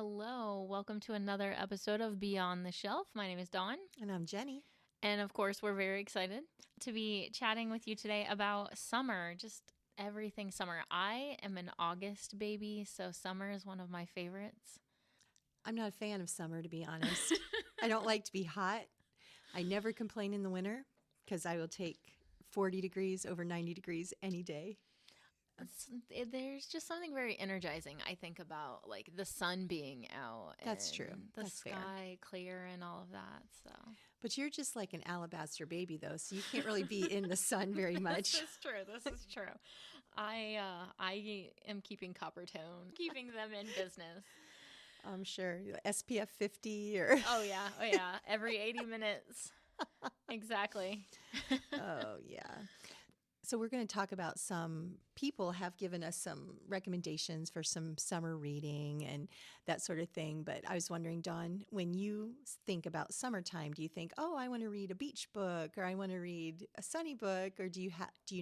Hello, welcome to another episode of Beyond the Shelf. My name is Dawn. And I'm Jenny. And of course, we're very excited to be chatting with you today about summer, just everything summer. I am an August baby, so summer is one of my favorites. I'm not a fan of summer, to be honest. I don't like to be hot. I never complain in the winter because I will take 40 degrees over 90 degrees any day. There's just something very energizing, I think, about like the sun being out. That's true. The That's sky fair. clear and all of that. So, But you're just like an alabaster baby, though, so you can't really be in the sun very much. This is true. This is true. I am keeping copper tone, keeping them in business. I'm sure. SPF 50 or... Oh, yeah. Every 80 minutes. Exactly. Oh, yeah. So we're going to talk about some people have given us some recommendations for some summer reading and that sort of thing. But I was wondering, Dawn, when you think about summertime, do you think, oh, I want to read a beach book or I want to read a sunny book, or do you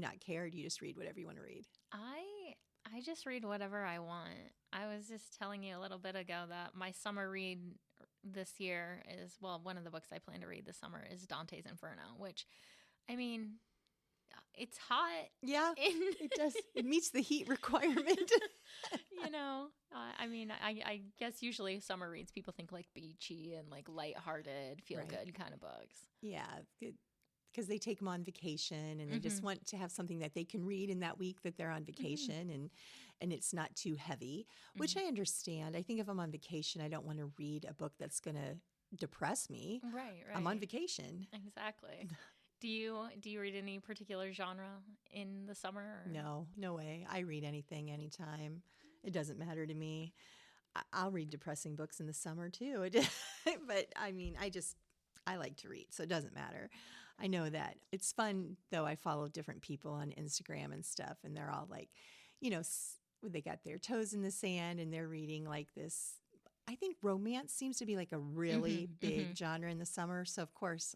not care? Or do you just read whatever you want to read? I just read whatever I want. I was just telling you a little bit ago that my summer read this year is, well, one of the books I plan to read this summer is Dante's Inferno, which, I mean, it's hot. Yeah, it does. It meets the heat requirement. I guess usually summer reads, people think like beachy and like lighthearted, feel good kind of books. Yeah, because they take them on vacation and they just want to have something that they can read in that week that they're on vacation and it's not too heavy, which I understand. I think if I'm on vacation, I don't want to read a book that's going to depress me. Right. I'm on vacation. Exactly. Do you read any particular genre in the summer? Or? No way. I read anything, anytime. It doesn't matter to me. I'll read depressing books in the summer too. But I mean, I like to read, so it doesn't matter. I know that. It's fun, though. I follow different people on Instagram and stuff, and they're all like, they got their toes in the sand and they're reading like this. I think romance seems to be like a really big genre in the summer. So, of course,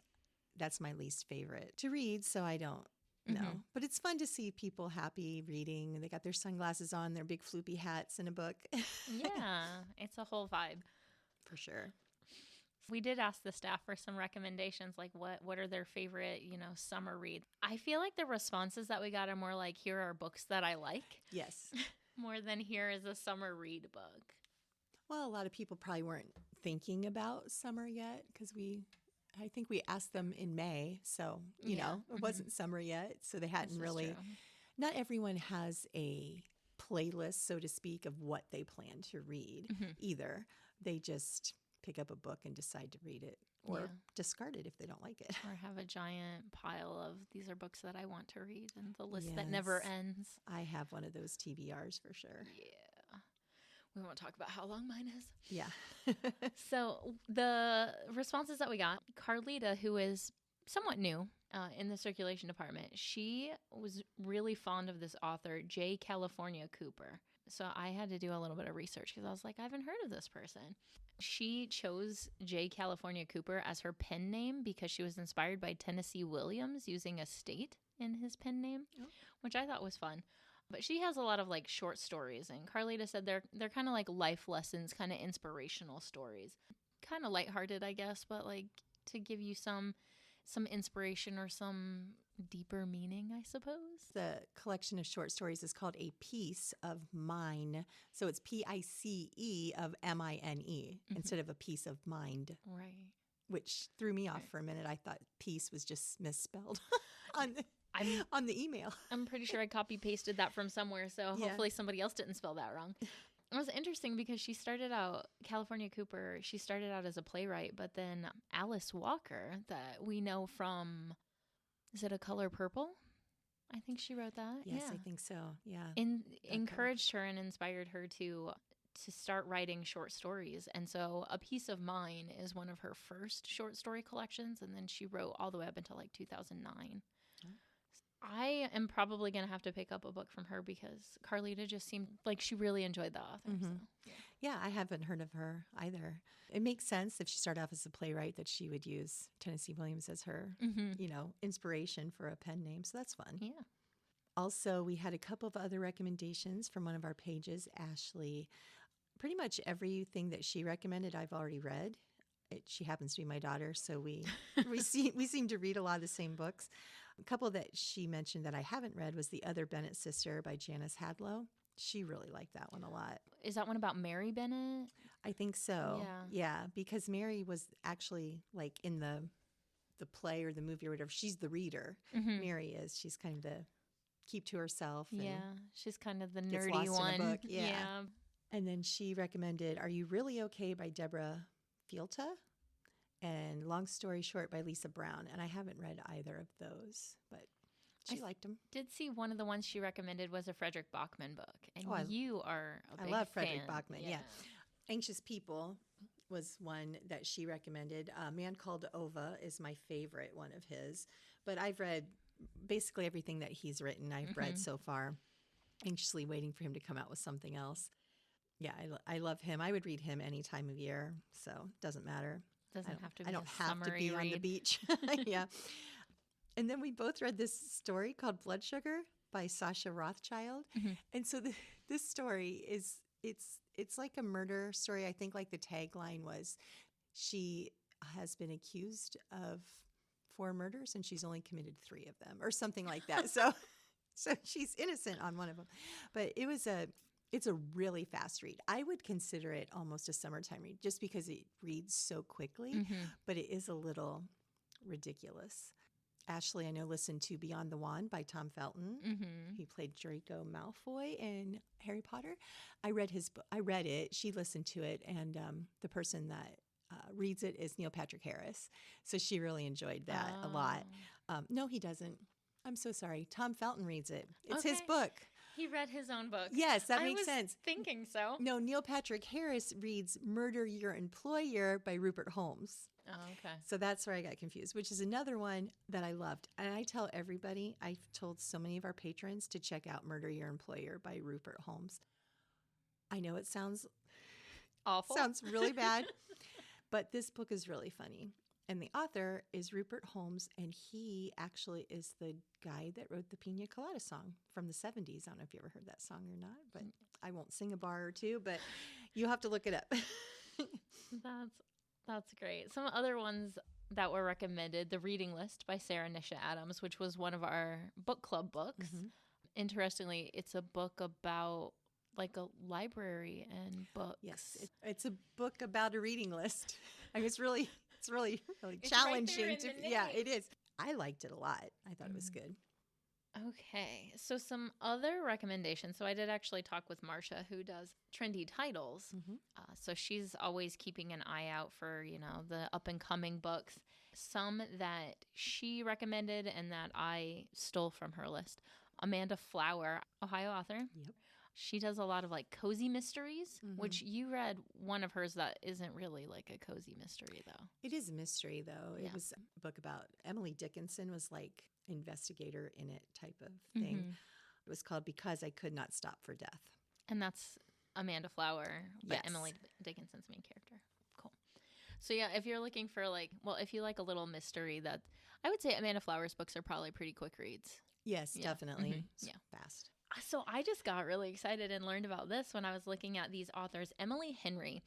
that's my least favorite to read, so I don't know. But it's fun to see people happy reading. They got their sunglasses on, their big floopy hats, and a book. Yeah, it's a whole vibe. For sure. We did ask the staff for some recommendations, like what are their favorite, summer reads. I feel like the responses that we got are more like, here are books that I like. Yes. More than here is a summer read book. Well, a lot of people probably weren't thinking about summer yet because I think we asked them in May, so, it wasn't summer yet, so they hadn't really, not everyone has a playlist, so to speak, of what they plan to read either. They just pick up a book and decide to read it or discard it if they don't like it. Or have a giant pile of, these are books that I want to read, and the list that never ends. I have one of those TBRs for sure. Yeah. We won't talk about how long mine is. Yeah. So the responses that we got, Carlita, who is somewhat new in the circulation department, she was really fond of this author, J. California Cooper. So I had to do a little bit of research because I was like, I haven't heard of this person. She chose J. California Cooper as her pen name because she was inspired by Tennessee Williams using a state in his pen name, which I thought was fun. But she has a lot of like short stories, and Carlita said they're kind of like life lessons, kind of inspirational stories. Kind of lighthearted, I guess, but like to give you some inspiration or some deeper meaning, I suppose. The collection of short stories is called A Piece of Mine. So it's Pice of Mine instead of a piece of mind. Right. Which threw me off for a minute. I thought piece was just misspelled on the email. I'm pretty sure I copy pasted that from somewhere, so hopefully somebody else didn't spell that wrong. It was interesting because California Cooper, she started out as a playwright, but then Alice Walker, that we know from, is it A Color Purple? I think she wrote that. Yes, I think so. Yeah. Encouraged her and inspired her to start writing short stories. And so A Piece of Mine is one of her first short story collections, and then she wrote all the way up until like 2009. I am probably going to have to pick up a book from her because Carlita just seemed like she really enjoyed the author. So, yeah, I haven't heard of her either. It makes sense if she started off as a playwright that she would use Tennessee Williams as her, inspiration for a pen name. So that's fun. Yeah. Also, we had a couple of other recommendations from one of our pages, Ashley. pretty much everything that she recommended, I've already read. She happens to be my daughter, so we seem to read a lot of the same books. A couple that she mentioned that I haven't read was The Other Bennett Sister by Janice Hadlow. She really liked that one a lot. Is that one about Mary Bennett? I think so. Yeah. Yeah, because Mary was actually like in the play or the movie or whatever. She's the reader. Mm-hmm. Mary is. She's kind of the keep to herself. And Yeah, she's kind of the gets nerdy lost one. in a book. Yeah. And then she recommended Are You Really Okay by Deborah Fielta and Long Story Short by Lisa Brown. And I haven't read either of those, but she liked them. Did see one of the ones she recommended was a Frederick Bachman book. And Oh, you are a big I love Frederick fan. Bachman. Yeah. Anxious People was one that she recommended. A Man Called Ova is my favorite one of his. But I've read basically everything that he's written. I've read so far. Anxiously waiting for him to come out with something else. Yeah, I love him. I would read him any time of year, so it doesn't matter. Doesn't have to be I don't a have to be summery on the read. beach. Yeah. And then we both read this story called Blood Sugar by Sasha Rothschild. Mm-hmm. And so this story is it's like a murder story. I think like the tagline was she has been accused of 4 murders and she's only committed 3 of them or something like that. So she's innocent on one of them. But it's a really fast read. I would consider it almost a summertime read just because it reads so quickly, but it is a little ridiculous. Ashley, I know, listened to Beyond the Wand by Tom Felton. He played Draco Malfoy in Harry Potter. I read his book. I read it. She listened to it, and the person that reads it is Neil Patrick Harris. So she really enjoyed that a lot. No, he doesn't. I'm so sorry. Tom Felton reads it. It's his book. He read his own book. Yes, that makes sense. I was thinking so. No, Neil Patrick Harris reads Murder Your Employer by Rupert Holmes. Oh, okay. So that's where I got confused, which is another one that I loved. And I tell everybody, I've told so many of our patrons to check out Murder Your Employer by Rupert Holmes. I know it sounds awful. Sounds really bad, but this book is really funny. And the author is Rupert Holmes, and he actually is the guy that wrote the Pina Colada song from the 70s. I don't know if you ever heard that song or not, but I won't sing a bar or two, but you'll have to look it up. That's great. Some other ones that were recommended, The Reading List by Sarah Nisha Adams, which was one of our book club books. Interestingly, it's a book about like a library and books. Yes, it's a book about a reading list. I mean, it's really It's challenging right there in the yeah, name. it is. I liked it a lot. I thought it was good. Okay, so some other recommendations. So I did actually talk with Marcia, who does trendy titles. So she's always keeping an eye out for, the up and coming books. Some that she recommended and that I stole from her list. Amanda Flower, Ohio author. Yep. She does a lot of like cozy mysteries, which you read one of hers that isn't really like a cozy mystery though. It is a mystery though. Yeah. It was a book about Emily Dickinson was like investigator in it type of thing. It was called Because I Could Not Stop for Death. And that's Amanda Flower, but Yes. Emily Dickinson's main character. Cool. So yeah, if you're looking for if you like a little mystery, that I would say Amanda Flower's books are probably pretty quick reads. Yes, Yeah. definitely. Yeah. Fast. So I just got really excited and learned about this when I was looking at these authors. Emily Henry,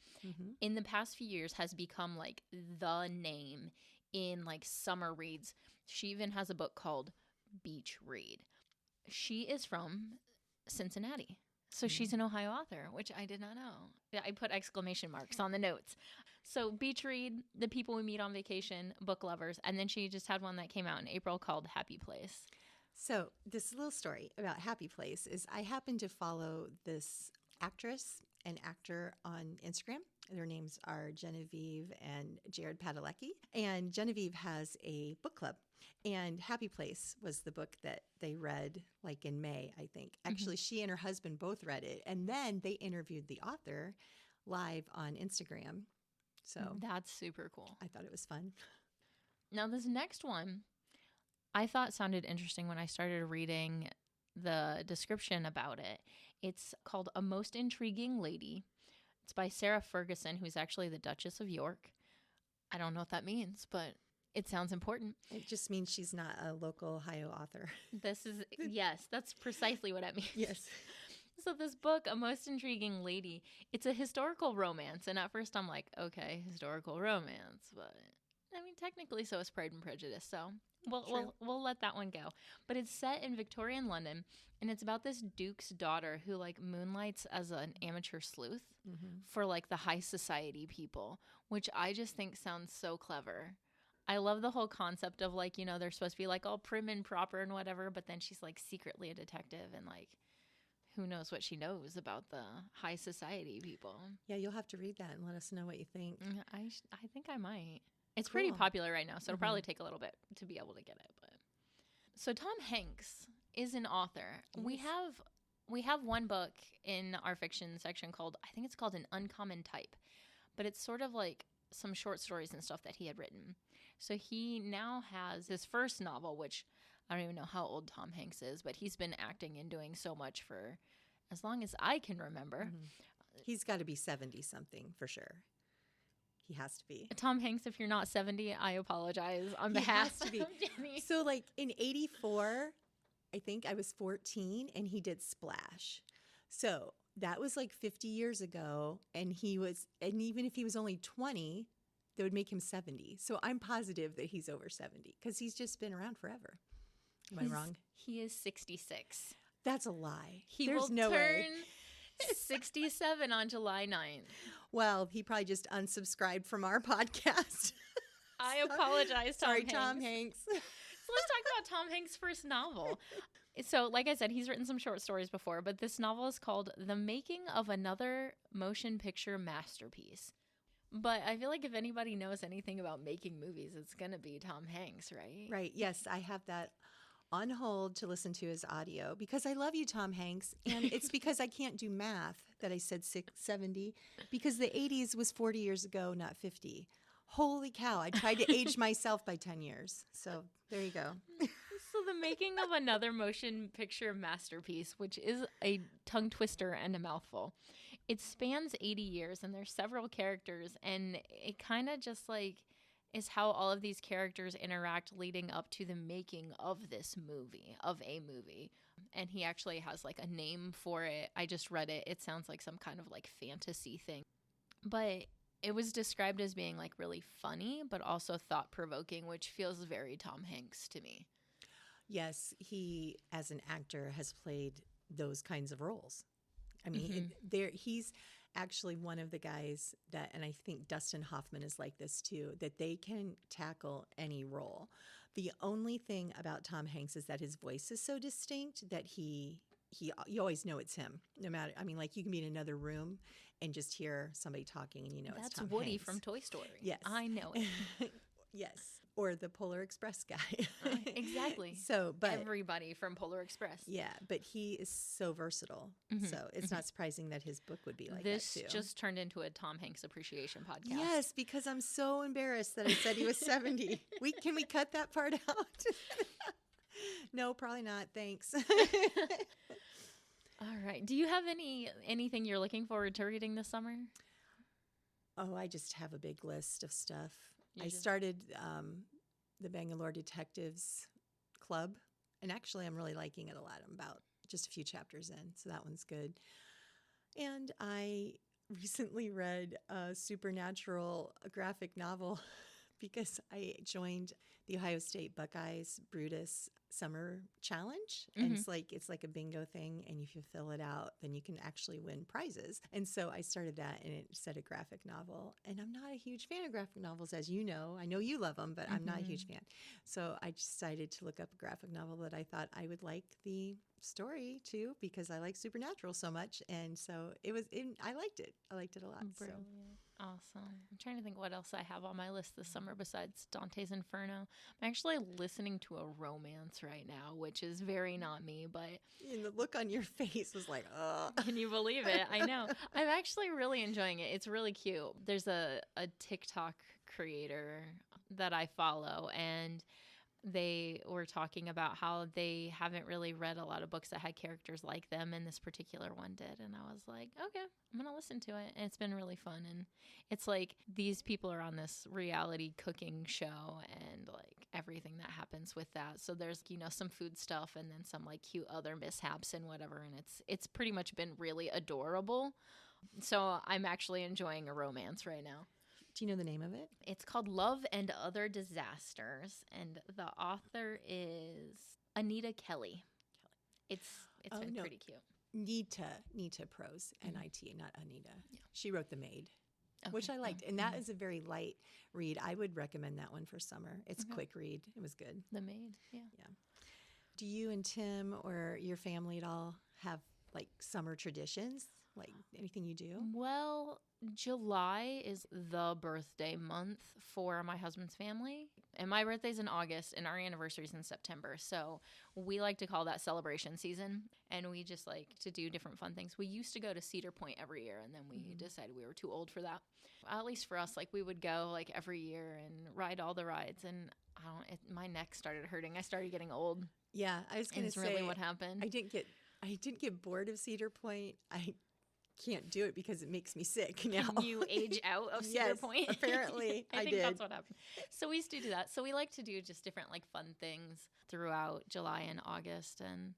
in the past few years, has become like the name in like summer reads. She even has a book called Beach Read. She is from Cincinnati. So she's an Ohio author, which I did not know. Yeah, I put exclamation marks on the notes. So Beach Read, The People We Meet on Vacation, Book Lovers. And then she just had one that came out in April called Happy Place. So this little story about Happy Place is I happen to follow this actress and actor on Instagram. Their names are Genevieve and Jared Padalecki. And Genevieve has a book club. And Happy Place was the book that they read like in May, I think. Actually, she and her husband both read it. And then they interviewed the author live on Instagram. So that's super cool. I thought it was fun. Now this next one I thought sounded interesting when I started reading the description about it. It's called A Most Intriguing Lady. It's by Sarah Ferguson, who's actually the Duchess of York. I don't know what that means, but it sounds important. It just means she's not a local Ohio author. Yes, that's precisely what it means. Yes. So this book, A Most Intriguing Lady, it's a historical romance. And at first I'm like, okay, historical romance. But I mean, technically so is Pride and Prejudice. So we'll let that one go. But it's set in Victorian London. And it's about this duke's daughter who like moonlights as an amateur sleuth for like the high society people, which I just think sounds so clever. I love the whole concept of like, you know, they're supposed to be like all prim and proper and whatever. But then she's like secretly a detective and like, who knows what she knows about the high society people. Yeah, you'll have to read that and let us know what you think. I think I might. It's pretty popular right now, so it'll probably take a little bit to be able to get it. But so Tom Hanks is an author. Yes. We have one book in our fiction section called, I think it's called An Uncommon Type, but it's sort of like some short stories and stuff that he had written. So he now has his first novel, which I don't even know how old Tom Hanks is, but he's been acting and doing so much for as long as I can remember. He's got to be 70-something for sure. He has to be. Tom Hanks, if you're not 70, I apologize on behalf to be. of Jenny. So like in 84, I think I was 14 and he did Splash. So that was like 50 years ago. And even if he was only 20, that would make him 70. So I'm positive that he's over 70 because he's just been around forever. Am I wrong? He is 66. That's a lie. There's no way. 67 on July 9th. Well, he probably just unsubscribed from our podcast. I apologize, Sorry, Tom Hanks. So let's talk about Tom Hanks' first novel. So, like I said, he's written some short stories before, but this novel is called The Making of Another Motion Picture Masterpiece. But I feel like if anybody knows anything about making movies, it's going to be Tom Hanks, right? Right. Yes, I have that on hold to listen to his audio because I love you, Tom Hanks. And it's because I can't do math that I said 70 because the 80s was 40 years ago, not 50. Holy cow. I tried to age myself by 10 years. So there you go. So The Making of Another Motion Picture Masterpiece, which is a tongue twister and a mouthful. It spans 80 years and there's several characters and it kind of just like is how all of these characters interact leading up to the making of this movie, of a movie. And he actually has like a name for it. I just read it. It sounds like some kind of like fantasy thing. But it was described as being like really funny, but also thought-provoking, which feels very Tom Hanks to me. Yes, he, as an actor, has played those kinds of roles. I mean, he's actually one of the guys that, and I think Dustin Hoffman is like this too, that they can tackle any role. The only thing about Tom Hanks is that his voice is so distinct that you always know it's him. No matter, I mean, like you can be in another room and just hear somebody talking and you know it's Tom Hanks. That's Woody from Toy Story. Yes. I know it. Yes. Or the Polar Express guy. Exactly. So, but everybody from Polar Express. Yeah, but he is so versatile. So it's not surprising that his book would be like this that too. Just turned into a Tom Hanks appreciation podcast. Yes, because I'm so embarrassed that I said he was 70. Can we cut that part out? No, probably not. Thanks. All right. Do you have anything you're looking forward to reading this summer? Oh, I just have a big list of stuff. I started the Bangalore Detectives Club, and actually I'm really liking it a lot. I'm about just a few chapters in, so that one's good. And I recently read a supernatural graphic novel because I joined the Ohio State Buckeyes Brutus Summer Challenge. And it's like a bingo thing. And if you fill it out, then you can actually win prizes. And so I started that and it said a graphic novel. And I'm not a huge fan of graphic novels, as you know. I know you love them, but I'm not a huge fan. So I decided to look up a graphic novel that I thought I would like the story too, because I like supernatural so much. And so I liked it. I liked it a lot. Brilliant. So. Awesome. I'm trying to think what else I have on my list this summer besides Dante's Inferno. I'm actually listening to a romance right now, which is very not me, but... And the look on your face was like, ugh. Can you believe it? I know. I'm actually really enjoying it. It's really cute. There's a TikTok creator that I follow, and they were talking about how they haven't really read a lot of books that had characters like them, and this particular one did. And I was like, okay, I'm going to listen to it. And it's been really fun. And it's like these people are on this reality cooking show and like everything that happens with that. So there's, you know, some food stuff and then some like cute other mishaps and whatever. And it's pretty much been really adorable. So I'm actually enjoying a romance right now. Do you know the name of it? It's called Love and Other Disasters, and the author is Anita Kelly. It's been pretty cute. Nita Prose, N-I-T, not Anita. Yeah. She wrote The Maid, Okay. which I liked, and that is a very light read. I would recommend that one for summer. It's a quick read. It was good. The Maid, yeah. Do you and Tim or your family at all have like summer traditions? Like anything you do? Well, July is the birthday month for my husband's family. And my birthday's in August and our anniversary's in September. So we like to call that celebration season. And we just like to do different fun things. We used to go to Cedar Point every year, and then we decided we were too old for that. At least for us, like we would go like every year and ride all the rides. And my neck started hurting. I started getting old. Yeah, I was going to say, really what happened. I didn't get bored of Cedar Point. I can't do it because it makes me sick now. You age out of Cedar Point? Apparently I think did. that's what happened. So we used to do that. So we like to do just different like fun things throughout July and August. And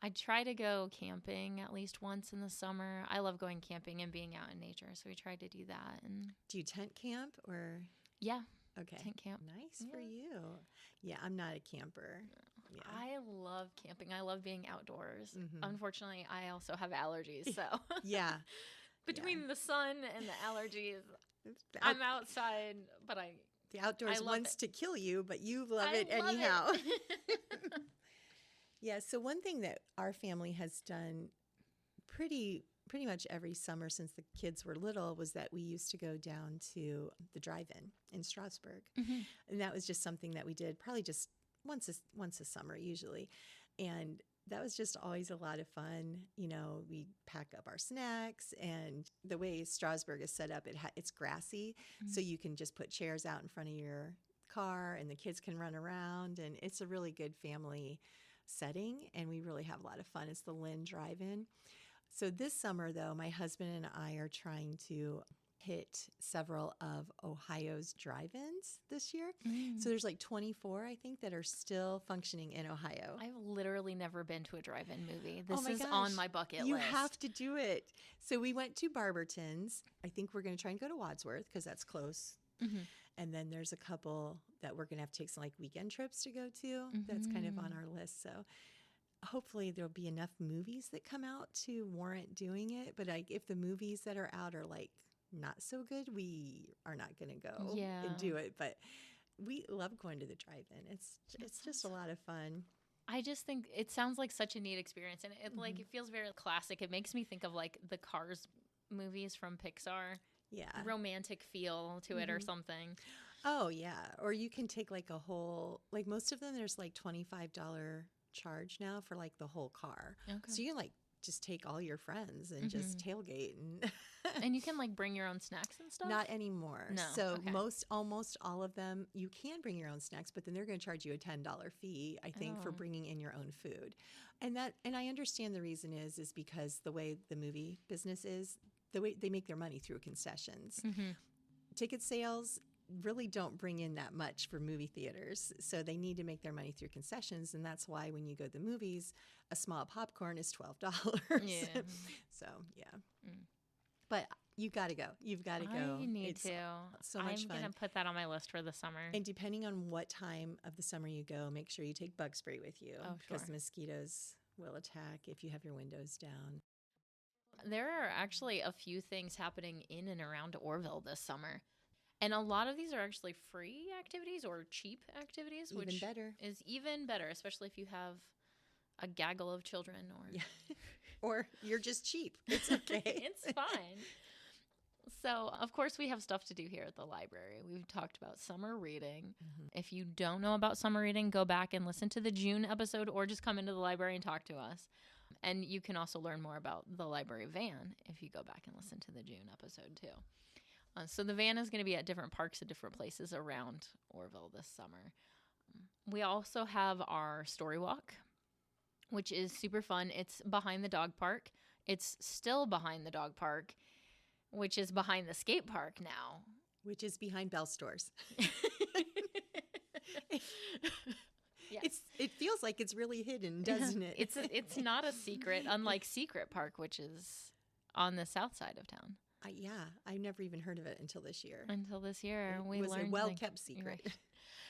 I try to go camping at least once in the summer. I love going camping and being out in nature. So we tried to do that. And do you tent camp or? Yeah. Okay. Tent camp. Nice for you. Yeah, I'm not a camper. Yeah. I love camping. I love being outdoors. Unfortunately, I also have allergies. So yeah, between the sun and the allergies, I'm outside, but the outdoors wants to kill you, but you love it love anyhow. It. Yeah. So one thing that our family has done pretty much every summer since the kids were little was that we used to go down to the drive-in in Strasburg, and that was just something that we did probably just once a summer usually, and that was just always a lot of fun. You know, we pack up our snacks, and the way Strasburg is set up, it's grassy, so you can just put chairs out in front of your car, and the kids can run around, and it's a really good family setting, and we really have a lot of fun. It's the Lynn Drive-In. So this summer, though, my husband and I are trying to hit several of Ohio's drive-ins this year. So there's like 24, I think, that are still functioning in Ohio. I've literally never been to a drive-in movie. This is gosh. on my bucket list. You have to do it. So we went to Barberton's. I think we're going to try and go to Wadsworth because that's close. And then there's a couple that we're going to have to take some like weekend trips to go to. That's kind of on our list. So hopefully there'll be enough movies that come out to warrant doing it. But if the movies that are out are like not so good, we are not going to go and do it. But we love going to the drive-in. It's just a lot of fun. I just think it sounds like such a neat experience, and it like it feels very classic. It makes me think of like the Cars movies from Pixar. Yeah, romantic feel to it or something. Oh yeah, or you can take like a whole, like most of them there's like $25 charge now for like the whole car. Okay. So you can like just take all your friends and just tailgate and you can like bring your own snacks and stuff? Not anymore. No. So almost all of them you can bring your own snacks, but then they're going to charge you a $10 fee, I think, for bringing in your own food. And I understand the reason is because the way the movie business is, the way they make their money through concessions. Ticket sales really don't bring in that much for movie theaters, so they need to make their money through concessions, and that's why when you go to the movies, a small popcorn is $12. Yeah. So yeah. But you got to go. You've got to go. I need to. So much fun. I'm going to put that on my list for the summer. And depending on what time of the summer you go, make sure you take bug spray with you because the mosquitoes will attack if you have your windows down. There are actually a few things happening in and around Orrville this summer. And a lot of these are actually free activities or cheap activities, which is even better, especially if you have a gaggle of children or you're just cheap. It's okay. It's fine. So, of course, we have stuff to do here at the library. We've talked about summer reading. If you don't know about summer reading, go back and listen to the June episode or just come into the library and talk to us. And you can also learn more about the library van if you go back and listen to the June episode too. So the van is going to be at different parks at different places around Orrville this summer. We also have our story walk, which is super fun. It's behind the dog park. It's still behind the dog park, which is behind the skate park now. Which is behind Bell Stores. Yes. It feels like it's really hidden, doesn't it? It's not a secret, unlike Secret Park, which is on the south side of town. I've never even heard of it until this year. We was learned a well-kept secret. Right.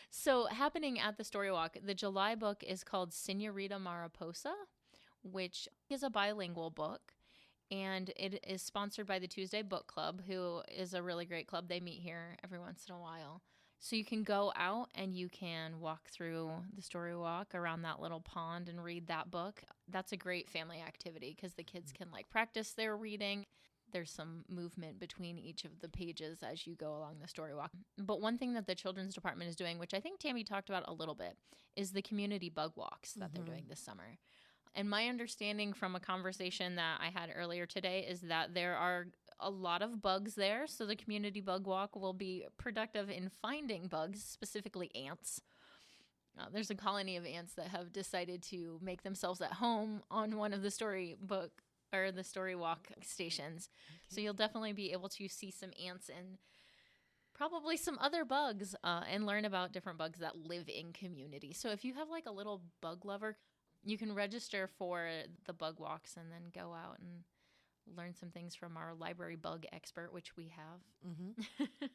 So happening at the Story Walk, the July book is called Senorita Mariposa, which is a bilingual book. And it is sponsored by the Tuesday Book Club, who is a really great club. They meet here every once in a while. So you can go out and you can walk through the Story Walk around that little pond and read that book. That's a great family activity because the kids can like practice their reading. There's some movement between each of the pages as you go along the Story Walk. But one thing that the children's department is doing, which I think Tammy talked about a little bit, is the community bug walks that they're doing this summer. And my understanding from a conversation that I had earlier today is that there are a lot of bugs there. So the community bug walk will be productive in finding bugs, specifically ants. There's a colony of ants that have decided to make themselves at home on one of the storybook or the story walk stations. Okay. So you'll definitely be able to see some ants and probably some other bugs and learn about different bugs that live in community. So if you have like a little bug lover, you can register for the bug walks and then go out and learn some things from our library bug expert, which we have. Mm-hmm.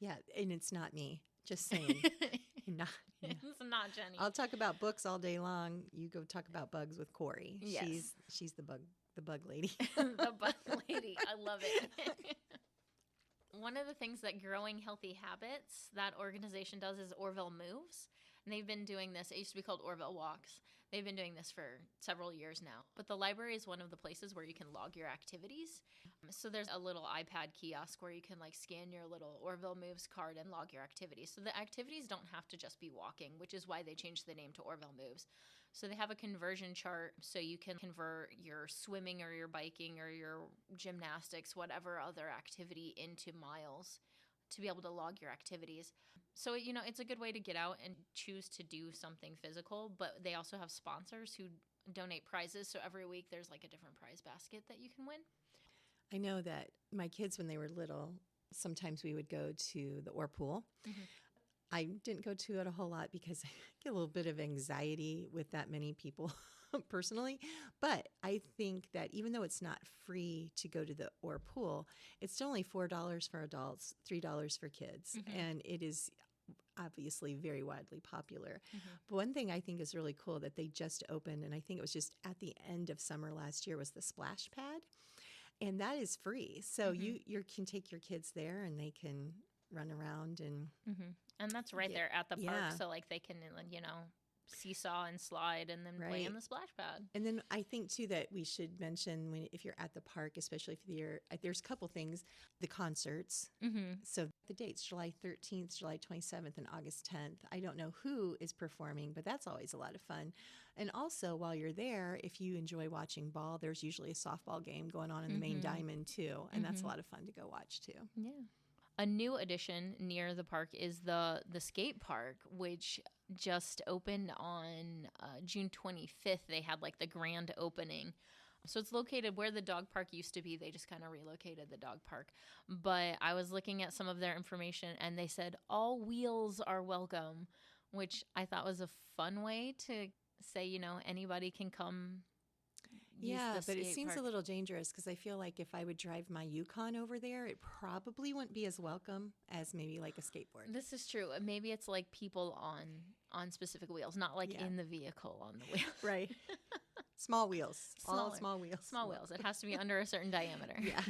Yeah, and it's not me. Just saying. It's not Jenny. I'll talk about books all day long. You go talk about bugs with Corey. Yes. She's the bug lady. The bug lady. I love it. One of the things that Growing Healthy Habits, that organization does, is Orrville Moves. And they've been doing this. It used to be called Orrville Walks. They've been doing this for several years now. But the library is one of the places where you can log your activities. So there's a little iPad kiosk where you can like scan your little Orrville Moves card and log your activities. So the activities don't have to just be walking, which is why they changed the name to Orrville Moves. So they have a conversion chart so you can convert your swimming or your biking or your gymnastics, whatever other activity, into miles to be able to log your activities. So, you know, it's a good way to get out and choose to do something physical, but they also have sponsors who donate prizes. So every week there's like a different prize basket that you can win. I know that my kids, when they were little, sometimes we would go to the Orr pool. Mm-hmm. I didn't go to it a whole lot because I get a little bit of anxiety with that many people personally. But I think that even though it's not free to go to the Orr pool, it's still only $4 for adults, $3 for kids. Mm-hmm. And it is obviously very widely popular. Mm-hmm. But one thing I think is really cool that they just opened, and I think it was just at the end of summer last year, was the splash pad. And that is free. So mm-hmm. you can take your kids there and they can run around and... Mm-hmm. And that's right there at the park. So like they can, you know, seesaw and slide and then play in the splash pad. And then I think too that we should mention if you're at the park, especially for the year, there's a couple things, the concerts. Mm-hmm. So the dates, July 13th, July 27th, and August 10th. I don't know who is performing, but that's always a lot of fun. And also while you're there, if you enjoy watching ball, there's usually a softball game going on in the main diamond too. And that's a lot of fun to go watch too. Yeah. A new addition near the park is the skate park, which just opened on June 25th. They had like the grand opening. So it's located where the dog park used to be. They just kind of relocated the dog park. But I was looking at some of their information and they said all wheels are welcome, which I thought was a fun way to say, you know, anybody can come. Yeah, but it seems a little dangerous because I feel like if I would drive my Yukon over there, it probably wouldn't be as welcome as maybe like a skateboard. This is true. Maybe it's like people on specific wheels, not like in the vehicle on the wheel. Right. Small wheels. All small wheels. Small wheels. It has to be under a certain diameter. Yeah.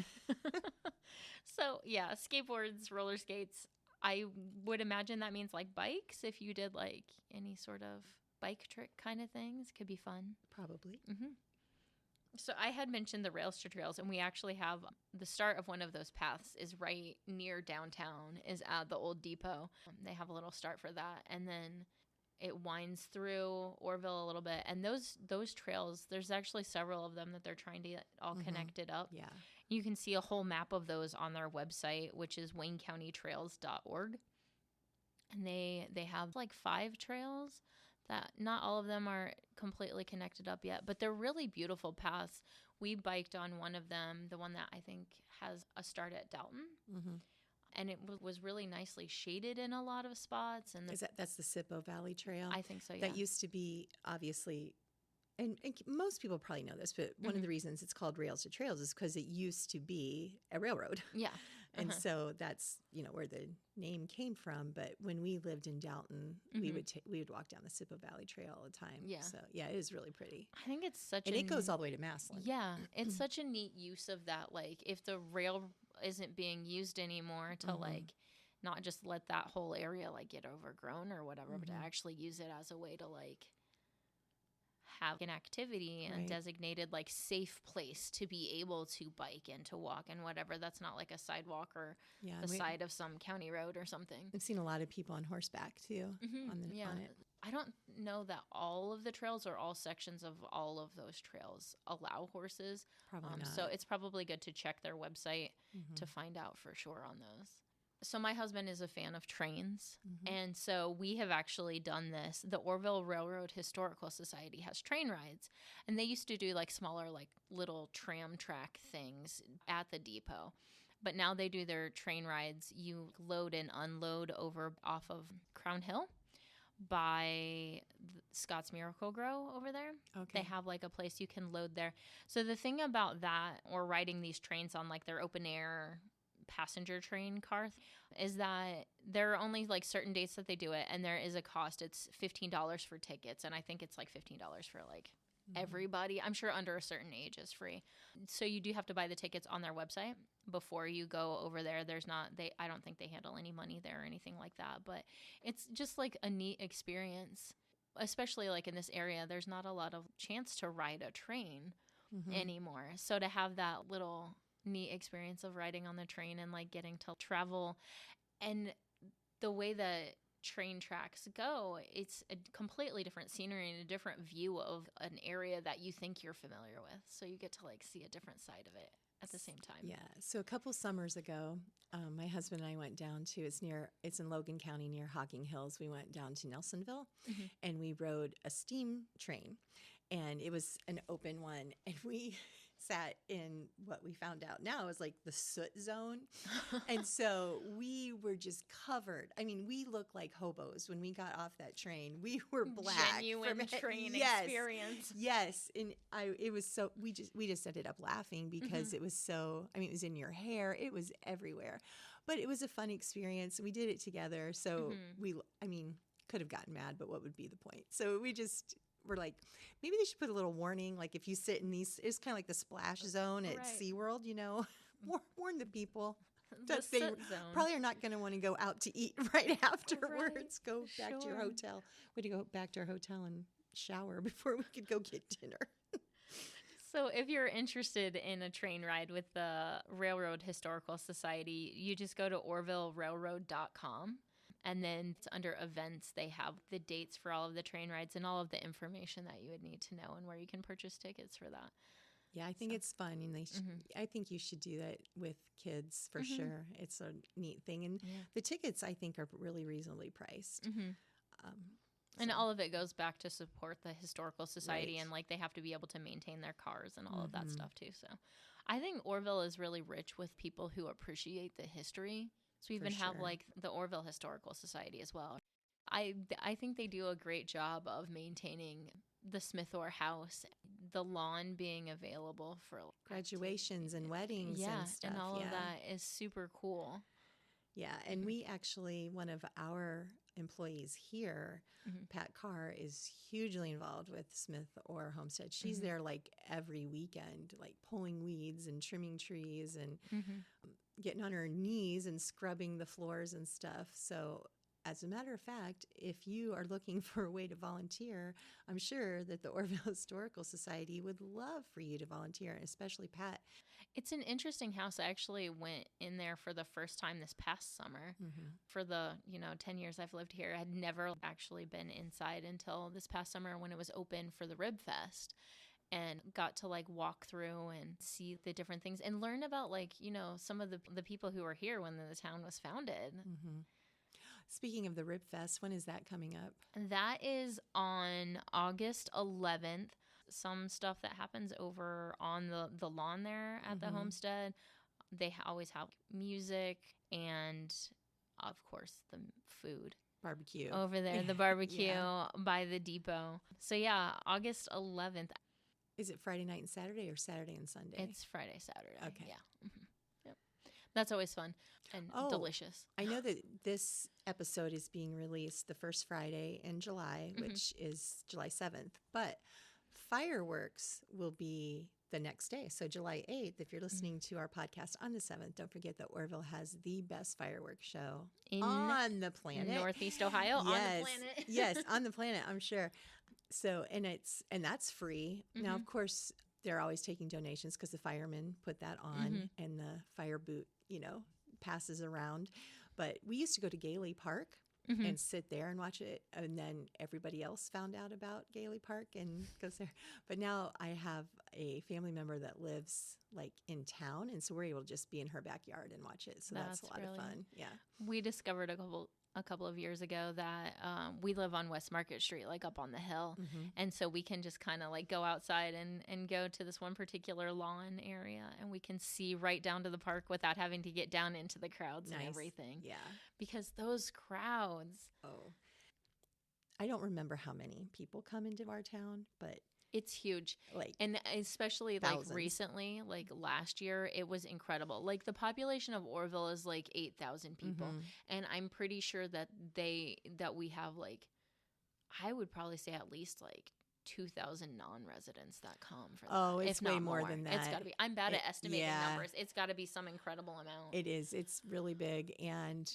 So, yeah, skateboards, roller skates. I would imagine that means like bikes. If you did like any sort of bike trick kind of things, could be fun. Probably. Mm-hmm. So I had mentioned the Rails to Trails, and we actually have the start of one of those paths is right near downtown, is at the old depot. They have a little start for that, and then it winds through Orrville a little bit. And those trails, there's actually several of them that they're trying to get all connected up. Yeah. You can see a whole map of those on their website, which is waynecountytrails.org. and they have like 5 trails that not all of them are completely connected up yet, but they're really beautiful paths. We biked on one of them, the one that I think has a start at Dalton. Mm-hmm. And it was really nicely shaded in a lot of spots. And That's the Sippo Valley Trail? I think so, yeah. That used to be, obviously, and most people probably know this, but one of the reasons it's called Rails to Trails is because it used to be a railroad. Yeah. And so that's, where the name came from. But when we lived in Dalton, we would walk down the Sippo Valley Trail all the time. Yeah. So, yeah, it is really pretty. I think it's such And it goes all the way to Massillon. Yeah. It's such a neat use of that. Like, if the rail isn't being used anymore, to like not just let that whole area like get overgrown or whatever, but to actually use it as a way to like have an activity and designated like safe place to be able to bike and to walk and whatever. That's not like a sidewalk or the side of some county road or something. I've seen a lot of people on horseback too on it. I don't know that all of the trails or all sections of all of those trails allow horses. Probably not. So it's probably good to check their website to find out for sure on those. So my husband is a fan of trains, and so we have actually done this. The Orrville Railroad Historical Society has train rides, and they used to do like smaller, like little tram track things at the depot. But now they do their train rides. You load and unload over off of Crown Hill by Scott's Miracle Grow over there. Okay. They have like a place you can load there. So the thing about that, or riding these trains on like their open air passenger train car, is that there are only like certain dates that they do it, and there is a cost. It's $15 for tickets, and I think it's like $15 for like everybody. I'm sure under a certain age is free. So you do have to buy the tickets on their website before you go over there. I don't think they handle any money there or anything like that, but it's just like a neat experience, especially like in this area. There's not a lot of chance to ride a train anymore. So to have that little neat experience of riding on the train and like getting to travel, and the way that train tracks go, it's a completely different scenery and a different view of an area that you think you're familiar with. So you get to like see a different side of it at the same time. Yeah. So a couple summers ago, my husband and I went down to, it's in Logan County near Hocking Hills. We went down to Nelsonville and we rode a steam train, and it was an open one, and we sat in what we found out now is like the soot zone. And so we were just covered. I mean, we looked like hobos when we got off that train. We were black. Genuine train experience. Yes. And it was so, we just ended up laughing because it was so, I mean, it was in your hair. It was everywhere. But it was a fun experience. We did it together. So could have gotten mad, but what would be the point? So we're like, maybe they should put a little warning, like if you sit in these, it's kind of like the splash zone at SeaWorld, warn the people that they probably are not going to want to go out to eat right afterwards. Go back to your hotel. We had to go back to our hotel and shower before we could go get dinner. So if you're interested in a train ride with the Railroad Historical Society, you just go to orrvillerailroad.com. And then under events, they have the dates for all of the train rides and all of the information that you would need to know and where you can purchase tickets for that. Yeah, I think it's fun. And I think you should do that with kids for sure. It's a neat thing. And the tickets, I think, are really reasonably priced. And all of it goes back to support the Historical Society, and like they have to be able to maintain their cars and all of that stuff too. So I think Orrville is really rich with people who appreciate the history. So we even have like the Orrville Historical Society as well. I think they do a great job of maintaining the Smith Orr house, the lawn being available for graduations and weddings and stuff. And all of that is super cool. Yeah, and we actually, one of our employees here, Pat Carr, is hugely involved with Smith Orr Homestead. She's there like every weekend, like pulling weeds and trimming trees and getting on her knees and scrubbing the floors and stuff. So as a matter of fact, if you are looking for a way to volunteer, I'm sure that the Orrville Historical Society would love for you to volunteer, especially Pat. It's an interesting house. I actually went in there for the first time this past summer. For the 10 years I've lived here, I had never actually been inside until this past summer when it was open for the Rib Fest. And got to like walk through and see the different things and learn about like, some of the people who were here when the town was founded. Speaking of the Rib Fest, when is that coming up? That is on August 11th. Some stuff that happens over on the lawn there at the homestead. They always have music and, of course, the food. Barbecue. Over there, the barbecue by the depot. So, yeah, August 11th. Is it Friday night and Saturday or Saturday and Sunday? It's Friday, Saturday. Okay. Yeah. Yep. That's always fun and delicious. I know that this episode is being released the first Friday in July, which is July 7th, but fireworks will be the next day. So July 8th, if you're listening to our podcast on the 7th, don't forget that Orrville has the best fireworks show on the planet. Northeast Ohio, on the planet. Yes, on the planet, I'm sure. So, and that's free. Now, of course, they're always taking donations because the firemen put that on and the fire boot, passes around. But we used to go to Gailey Park and sit there and watch it. And then everybody else found out about Gailey Park and goes there. But now I have a family member that lives like in town. And so we're able to just be in her backyard and watch it. So that's a lot of fun. Yeah. We discovered a couple of years ago that we live on West Market Street, like up on the hill. And so we can just kind of like go outside and go to this one particular lawn area and we can see right down to the park without having to get down into the crowds and everything. Yeah. Because those crowds. Oh, I don't remember how many people come into our town, but it's huge. And especially thousands. Like recently, like last year, it was incredible. Like the population of Orrville is like 8,000 people. And I'm pretty sure that we have like, I would probably say at least like 2,000 non-residents that come for that. Oh, it's way more than that. It's got to be. I'm bad at estimating numbers. It's got to be some incredible amount. It is. It's really big. And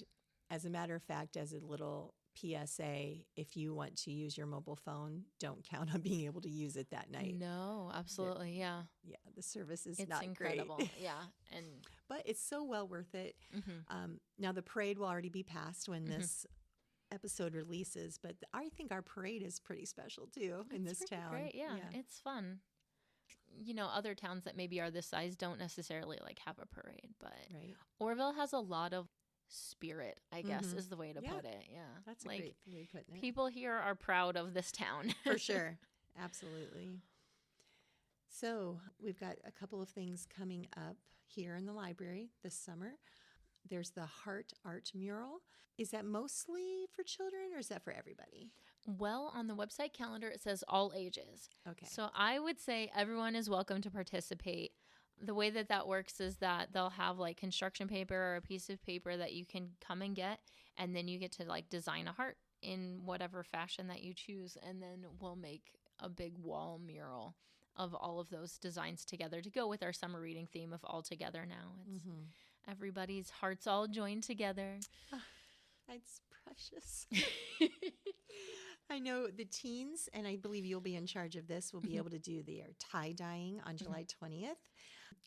as a matter of fact, as a little PSA, if you want to use your mobile phone, don't count on being able to use it that night. No, absolutely. Yeah. The service is it's not incredible. great. And but it's so well worth it. Now the parade will already be passed when this episode releases, but I think our parade is pretty special too in this town. Great. Yeah, it's fun. Other towns that maybe are this size don't necessarily like have a parade, but Orrville has a lot of spirit, I guess, is the way to put it. Yeah. That's like, a great way of putting it. People here are proud of this town. For sure. Absolutely. So we've got a couple of things coming up here in the library this summer. There's the Heart Art Mural. Is that mostly for children or is that for everybody? Well, on the website calendar, it says all ages. Okay. So I would say everyone is welcome to participate. The way that works is that they'll have like construction paper or a piece of paper that you can come and get, and then you get to like design a heart in whatever fashion that you choose, and then we'll make a big wall mural of all of those designs together to go with our summer reading theme of All Together Now. It's everybody's hearts all joined together. It's precious. I know the teens, and I believe you'll be in charge of this, will be able to do their tie-dyeing on July 20th.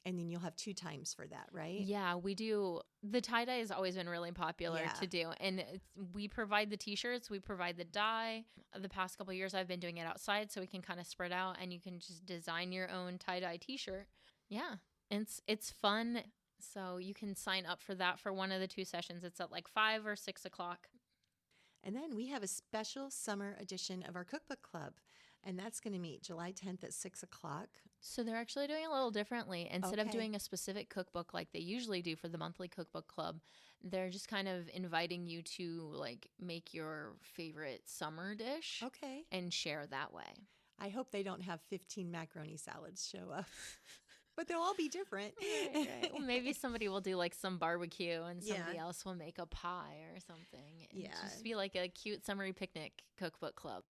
And then you'll have 2 times for that, right? Yeah, we do. The tie-dye has always been really popular to do. And we provide the T-shirts. We provide the dye. The past couple of years, I've been doing it outside so we can kind of spread out and you can just design your own tie-dye T-shirt. Yeah, it's fun. So you can sign up for that for one of the 2 sessions. It's at like 5 or 6 o'clock. And then we have a special summer edition of our cookbook club, and that's going to meet July 10th at 6 o'clock. So they're actually doing a little differently. Instead of doing a specific cookbook like they usually do for the monthly cookbook club, they're just kind of inviting you to like make your favorite summer dish and share that way. I hope they don't have 15 macaroni salads show up. But they'll all be different. Right. Well, maybe somebody will do like some barbecue and somebody else will make a pie or something. And just be like a cute summery picnic cookbook club.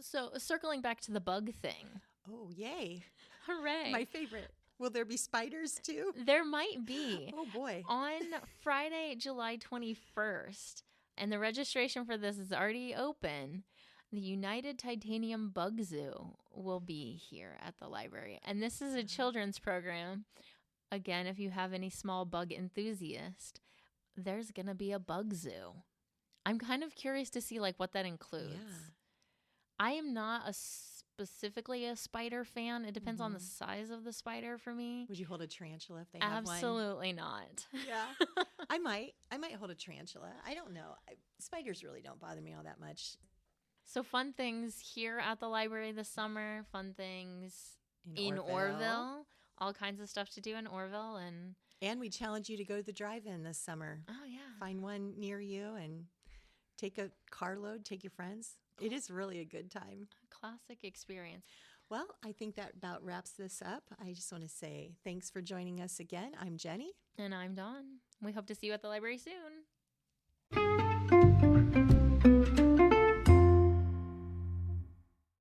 So circling back to the bug thing. Oh, yay. Hooray. My favorite. Will there be spiders too? There might be. Oh, boy. On Friday, July 21st, and the registration for this is already open, the United Titanium Bug Zoo will be here at the library. And this is a children's program. Again, if you have any small bug enthusiast, there's going to be a bug zoo. I'm kind of curious to see like what that includes. Yeah. I am not a specifically a spider fan. It depends on the size of the spider for me. Would you hold a tarantula if they have one? Absolutely not. Yeah. I might hold a tarantula. I don't know. Spiders really don't bother me all that much. So fun things here at the library this summer. Fun things in Orrville. Orrville. All kinds of stuff to do in Orrville. And we challenge you to go to the drive-in this summer. Oh, yeah. Find one near you and take a carload, take your friends. It is really a good time. Classic experience. Well, I think that about wraps this up. I just want to say thanks for joining us again. I'm Jenny. And I'm Dawn. We hope to see you at the library soon.